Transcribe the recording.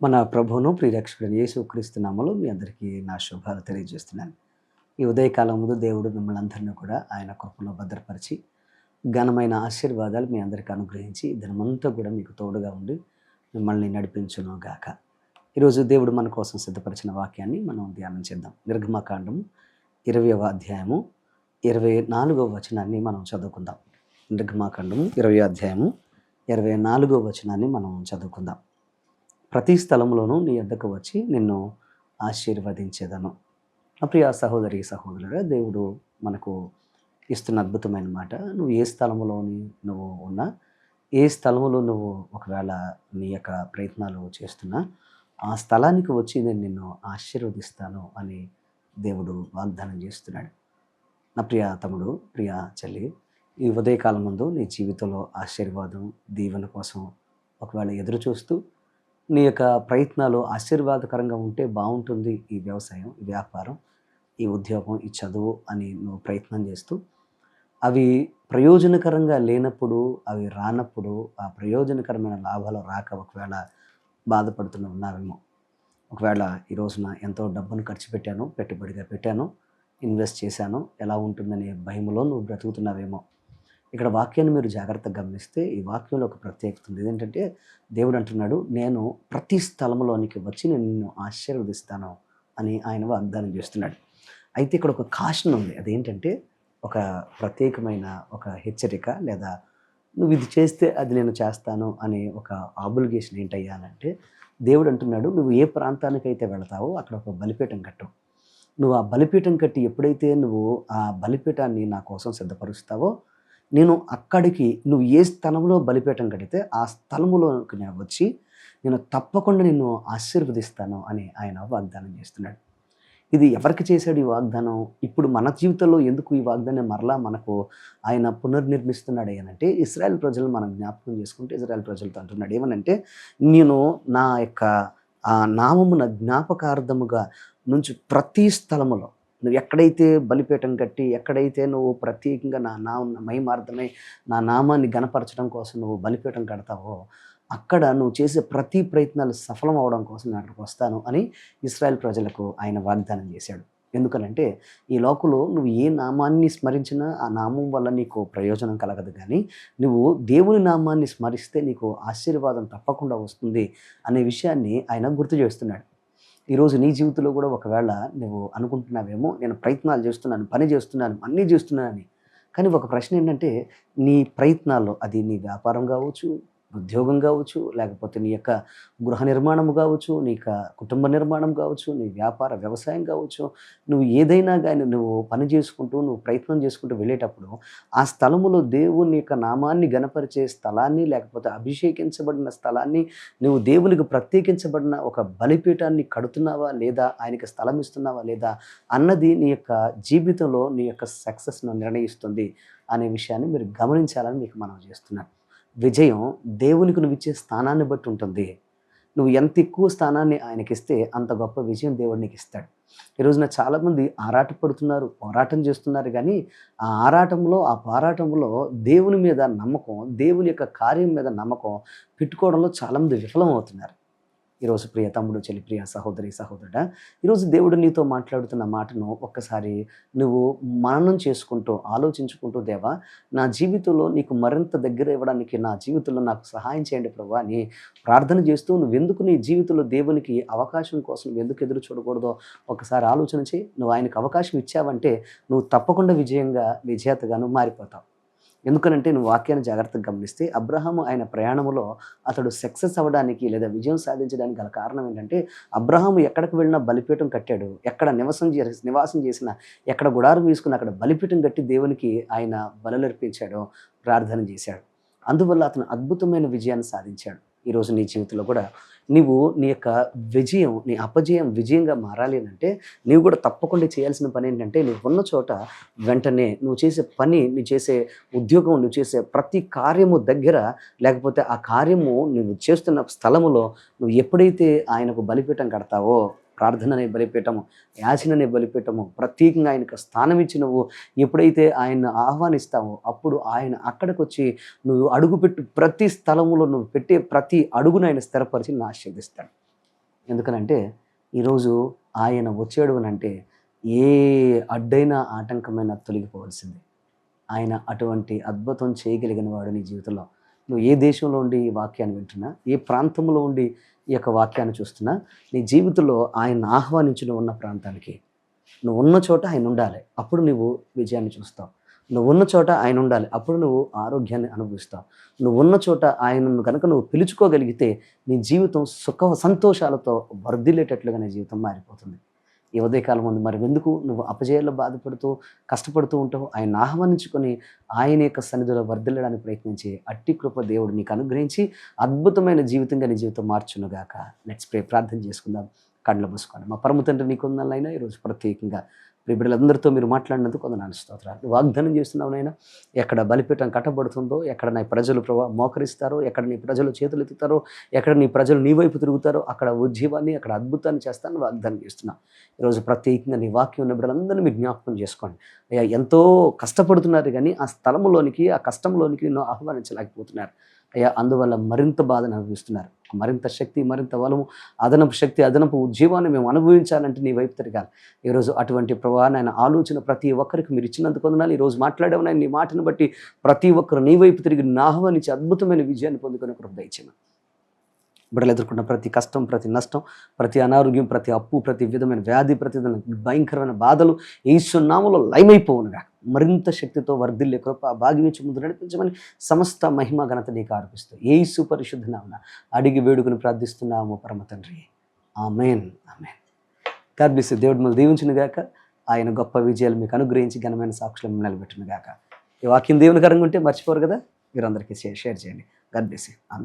మన ప్రభువును ప్రియరక్షకుడైన యేసుక్రీస్తు నామములో మీ అందరికీ నా శుభాలు తెలియజేస్తున్నాను. ఈ ఉదయకాలం ముందు దేవుడు మిమ్మల్ని అందరిని కూడా ఆయన కృపలో భద్రపరిచి, ఘనమైన ఆశీర్వాదాలు మీ అందరికీ అనుగ్రహించి, దినమంతా కూడా మీకు తోడుగా ఉండి మిమ్మల్ని నడిపించును గాక. ఈరోజు దేవుడు మన కోసం సిద్ధపరిచిన వాక్యాన్ని మనం ధ్యానం చేద్దాం. నిర్గమకాండం 20వ అధ్యాయము 24వ వచనాన్ని మనం చదువుకుందాం. నిర్గమకాండం 20వ అధ్యాయము 24వ వచనాన్ని మనం చదువుకుందాం. ప్రతి స్థలంలోనూ నీ యొద్దకు వచ్చి నిన్ను ఆశీర్వదించేదను. నా ప్రియ సహోదరి సహోదరుడా, దేవుడు మనకు ఇస్తున్న అద్భుతమైన మాట, నువ్వు ఏ స్థలంలోని నువ్వు ఉన్నా, ఏ స్థలంలో నువ్వు ఒకవేళ నీ యొక్క ప్రయత్నాలు చేస్తున్నా, ఆ స్థలానికి వచ్చి నేను నిన్ను ఆశీర్వదిస్తాను అని దేవుడు వాగ్దానం చేస్తున్నాడు. నా ప్రియ తమ్ముడు, ప్రియ చెల్లి, ఈ ఉదయకాలం ముందు నీ జీవితంలో ఆశీర్వాదం, దీవెన కోసం ఒకవేళ ఎదురు చూస్తూ, నీ యొక్క ప్రయత్నాలు ఆశీర్వాదకరంగా ఉంటే బాగుంటుంది, ఈ వ్యవసాయం, ఈ వ్యాపారం, ఈ ఉద్యోగం, ఈ చదువు అని నువ్వు ప్రయత్నం చేస్తూ, అవి ప్రయోజనకరంగా లేనప్పుడు, అవి రానప్పుడు, ఆ ప్రయోజనకరమైన లాభాలు రాక ఒకవేళ బాధపడుతూ ఉన్నావేమో. ఒకవేళ ఈ రోజున ఎంతో డబ్బును ఖర్చు పెట్టాను, పెట్టుబడిగా పెట్టాను, ఇన్వెస్ట్ చేశాను, ఎలా ఉంటుందనే భయములో నువ్వు బ్రతుకుతున్నావేమో. ఇక్కడ వాక్యాన్ని మీరు జాగ్రత్తగా గమనిస్తే ఈ వాక్యంలో ఒక ప్రత్యేకత ఉంది. ఏంటంటే దేవుడు అంటున్నాడు, నేను ప్రతి స్థలంలోనికి వచ్చి నేను నిన్ను ఆశీర్వదిస్తాను అని ఆయన వాగ్దానం చేస్తున్నాడు. అయితే ఇక్కడ ఒక కాషన్ ఉంది. అదేంటంటే ఒక ప్రత్యేకమైన ఒక హెచ్చరిక, లేదా నువ్వు ఇది చేస్తే అది నేను చేస్తాను అనే ఒక ఆబ్లిగేషన్ ఏంటయ్యా అంటే, దేవుడు అంటున్నాడు, నువ్వు ఏ ప్రాంతానికైతే వెళతావో అక్కడ ఒక బలిపీఠం కట్టు. నువ్వు ఆ బలిపీఠం కట్టి ఎప్పుడైతే నువ్వు ఆ బలిపీఠాన్ని నా కోసం సిద్ధపరుస్తావో, నేను అక్కడికి నువ్వు ఏ స్థలంలో బలిపీఠం కడితే ఆ స్థలములోకి నేను వచ్చి నేను తప్పకుండా నిన్ను ఆశీర్వదిస్తాను అని ఆయన వాగ్దానం చేస్తున్నాడు. ఇది ఎవరికి చేశాడు ఈ వాగ్దానం? ఇప్పుడు మన జీవితంలో ఎందుకు ఈ వాగ్దానం మరలా మనకు ఆయన పునర్నిర్మిస్తున్నాడు అంటే, ఇశ్రాయేల్ ప్రజలు మనం జ్ఞాపకం చేసుకుంటే ఇశ్రాయేల్ ప్రజలతో అంటున్నాడు ఏమనంటే, నేను నా యొక్క నామమున జ్ఞాపకార్థముగా నుంచి ప్రతి స్థలములో నువ్వు ఎక్కడైతే బలిపీఠం కట్టి, ఎక్కడైతే నువ్వు ప్రత్యేకంగా నా మహిమార్థమై నా నామాన్ని గణపరచడం కోసం నువ్వు బలిపీఠం కడతావో, అక్కడ నువ్వు చేసే ప్రతి ప్రయత్నాలు సఫలం అవడం కోసం నేను అక్కడికి వస్తాను అని ఇశ్రాయేల్ ప్రజలకు ఆయన వాగ్దానం చేశాడు. ఎందుకనంటే ఈ లోకంలో నువ్వు ఏ నామాన్ని స్మరించినా ఆ నామం వల్ల నీకు ప్రయోజనం కలగదు, కానీ నువ్వు దేవుని నామాన్ని స్మరిస్తే నీకు ఆశీర్వాదం తప్పకుండా వస్తుంది అనే విషయాన్ని ఆయన గుర్తు చేస్తున్నాడు. ఈరోజు నీ జీవితంలో కూడా ఒకవేళ నువ్వు అనుకుంటున్నావేమో, నేను ప్రయత్నాలు చేస్తున్నాను, పని చేస్తున్నాను, అన్నీ చేస్తున్నానని. కానీ ఒక ప్రశ్న ఏంటంటే, నీ ప్రయత్నాల్లో అది నీ వ్యాపారం కావచ్చు, ఉద్యోగం కావచ్చు, లేకపోతే నీ యొక్క గృహ నిర్మాణం కావచ్చు, నీ యొక్క కుటుంబ నిర్మాణం కావచ్చు, నీ వ్యాపార వ్యవసాయం కావచ్చు, నువ్వు ఏదైనా కానీ నువ్వు పని చేసుకుంటూ, నువ్వు ప్రయత్నం చేసుకుంటూ వెళ్ళేటప్పుడు ఆ స్థలములో దేవుని యొక్క నామాన్ని గణపరిచే స్థలాన్ని, లేకపోతే అభిషేకించబడిన స్థలాన్ని, నువ్వు దేవునికి ప్రత్యేకించబడిన ఒక బలిపీఠాన్ని కడుతున్నావా లేదా, ఆయనకి స్థలం ఇస్తున్నావా లేదా అన్నది నీ యొక్క జీవితంలో నీ యొక్క సక్సెస్ను నిర్ణయిస్తుంది అనే విషయాన్ని మీరు గమనించాలని మీకు మనం చేస్తున్నాను. విజయం దేవునికి నువ్వు ఇచ్చే స్థానాన్ని బట్టి ఉంటుంది. నువ్వు ఎంత ఎక్కువ స్థానాన్ని ఆయనకిస్తే అంత గొప్ప విజయం దేవుడు నీకు ఇస్తాడు. ఈ రోజున చాలామంది ఆరాటపడుతున్నారు, పోరాటం చేస్తున్నారు, కానీ ఆ ఆరాటంలో, ఆ పోరాటంలో దేవుని మీద నమ్మకం, దేవుని యొక్క కార్యం మీద నమ్మకం పెట్టుకోవడంలో చాలామంది విఫలం అవుతున్నారు. ఈరోజు ప్రియ తమ్ముడు, చెల్లి, ప్రియ సహోదరి సహోదరుడా, ఈరోజు దేవుడు నీతో మాట్లాడుతున్న మాటను ఒక్కసారి నువ్వు మననం చేసుకుంటూ, ఆలోచించుకుంటూ, దేవా నా జీవితంలో నీకు మరింత దగ్గర ఇవ్వడానికి నా జీవితంలో నాకు సహాయం చేయండి ప్రభువా అని ప్రార్థన చేస్తూ, నువ్వెందుకు నీ జీవితంలో దేవునికి అవకాశం కోసం నువ్వెందుకు ఎదురు చూడకూడదో ఒకసారి ఆలోచన చేయి. నువ్వు ఆయనకు అవకాశం ఇచ్చావంటే నువ్వు తప్పకుండా విజేతగా నువ్వు మారిపోతావు. ఎందుకనంటే నువ్వు వాక్యాన్ని జాగ్రత్తగా గమనిస్తే అబ్రహాము ఆయన ప్రయాణంలో అతడు సక్సెస్ అవ్వడానికి లేదా విజయం సాధించడానికి గల కారణం ఏంటంటే, అబ్రహాము ఎక్కడికి వెళ్ళినా బలిపీఠం కట్టాడు. ఎక్కడ నివాసం చేసినా, ఎక్కడ గుడారం వేసుకుని అక్కడ బలిపీఠం కట్టి దేవునికి ఆయన బలులర్పించాడు, ప్రార్థన చేశాడు. అందువల్ల అతను అద్భుతమైన విజయాన్ని సాధించాడు. ఈరోజు నీ జీవితంలో కూడా నీవు నీ యొక్క విజయం, నీ అపజయం విజయంగా మారాలి అంటే నీవు కూడా తప్పకుండా చేయాల్సిన పని ఏంటంటే, నువ్వు ఉన్న చోట వెంటనే నువ్వు చేసే పని, నువ్వు చేసే ఉద్యోగం, నువ్వు చేసే ప్రతి కార్యము దగ్గర, లేకపోతే ఆ కార్యము నువ్వు చేస్తున్న స్థలములో నువ్వు ఎప్పుడైతే ఆయనకు బలిపీఠం కడతావో, ప్రార్థన అనే బలిపీఠము, యాచన అనే బలిపీఠము, ప్రత్యేకంగా ఆయనకు స్థానం ఇచ్చి నువ్వు ఎప్పుడైతే ఆయన్ని ఆహ్వానిస్తావో అప్పుడు ఆయన అక్కడికి వచ్చి నువ్వు అడుగుపెట్టు ప్రతి స్థలములో నువ్వు పెట్టే ప్రతి అడుగును ఆయన స్థిరపరిచి నిన్ను ఆశీర్వదిస్తాడు. ఎందుకనంటే ఈరోజు ఆయన వచ్చాడు అనంటే ఏ అడ్డైన ఆటంకమైన తొలగిపోవాల్సిందే. ఆయన అటువంటి అద్భుతం చేయగలిగిన వాడు నీ జీవితంలో. నువ్వు ఏ దేశంలో ఉండి ఈ వాక్యాన్ని వింటున్నా, ఏ ప్రాంతంలో ఉండి ఈ యొక్క వాక్యాన్ని చూస్తున్నా, నీ జీవితంలో ఆయన్ని ఆహ్వానించి నువ్వున్న ప్రాంతానికి, నువ్వున్న చోట ఆయన ఉండాలి. అప్పుడు నువ్వు విజయాన్ని చూస్తావు. నువ్వున్న చోట ఆయన ఉండాలి. అప్పుడు నువ్వు ఆరోగ్యాన్ని అనుభవిస్తావు. నువ్వున్న చోట ఆయనను గనక నువ్వు పిలుచుకోగలిగితే నీ జీవితం సుఖ సంతోషాలతో వర్ధిల్లేటట్లుగా నీ జీవితం మారిపోతుంది. ఈ ఉదయకాలం ముందు మరి ఎందుకు నువ్వు అపజయాల్లో బాధపడుతూ, కష్టపడుతూ ఉంటావు? ఆయన్ని ఆహ్వానించుకొని ఆయన యొక్క సన్నిధిలో వర్ధిల్లడానికి ప్రయత్నించి అట్టి కృప దేవుడు నీకు అనుగ్రహించి అద్భుతమైన జీవితంగా నీ జీవితం మార్చునుగాక. Let's pray. ప్రార్థన చేసుకుందాం. కళ్ళు మూసుకోండి. మా పరమ తండ్రి నీకు వందనాలైనా ఈరోజు ప్రత్యేకంగా ప్రియ బిడ్డలందరితో మీరు మాట్లాడినందుకు వందనాలు, స్తోత్రాలు. వాగ్దానం చేస్తున్నావు నాయనా, ఎక్కడ బలిపీఠం కట్టబడుతుందో, ఎక్కడ నీ ప్రజలు మోకరిస్తారో, ఎక్కడ నీ ప్రజలు చేతులు ఎత్తుతారో, ఎక్కడ నీ ప్రజలు నీ వైపు తిరుగుతారో అక్కడ ఉజ్జీవాన్ని, అక్కడ అద్భుతాన్ని చేస్తానని వాగ్దానం చేస్తున్నావు. ఈరోజు ప్రత్యేకంగా నీ వాక్యం ఉన్న బిడ్డలందరినీ మీరు జ్ఞాపకం చేసుకోండి. అయ్యా, ఎంతో కష్టపడుతున్నారు కానీ ఆ స్థలంలోనికి, ఆ కష్టంలోనికి నిన్ను ఆహ్వానించలేకపోతున్నారు. అయ్యా, అందువల్ల మరింత బాధను అనుభవిస్తున్నారు. మరింత శక్తి, మరింత బలము, అదనపు శక్తి, అదనపు ఉజ్జీవాన్ని మేము అనుభవించాలంటే నీ వైపు తిరగాలి. ఈరోజు అటువంటి ప్రభావాన్ని ఆలోచన ప్రతి ఒక్కరికి మీరు ఇచ్చినందుకు వందనాలు. ఈరోజు మాట్లాడేవని నీ మాటను బట్టి ప్రతి ఒక్కరు నీ వైపు తిరిగి నిన్ను ఆహ్వానించి అద్భుతమైన విజయాన్ని పొందుకునే కృప దయచేయమని. బిడ్డలు ఎదుర్కొన్న ప్రతి కష్టం, ప్రతి నష్టం, ప్రతి అనారోగ్యం, ప్రతి అప్పు, ప్రతి విధమైన వ్యాధి, ప్రతి విధమైన భయంకరమైన బాధలు యేసు నామములో లయమైపోవునుగా. మరింత శక్తితో వర్ధిల్లే కృప భాగ్యం ఇచ్చి ముందు నడిపించమని సమస్త మహిమ ఘనత నీకు అర్పిస్తూ యేసు పరిశుద్ధ నామమున అడిగి వేడుకుని ప్రార్థిస్తున్నాము పరమ తండ్రి. Amen, amen. God bless you. దేవుడు మిమ్మల్ని దీవించును గాక. ఆయన గొప్ప విజయాలు మీకు అనుగ్రహించి ఘనమైన సాక్షులను నిలబెట్టును గాక. ఈ వాక్యం దేవునికరంగా ఉంటే మర్చిపోరు కదా, మీరందరికీ షేర్ చేయండి. God bless you. ఆమేన్.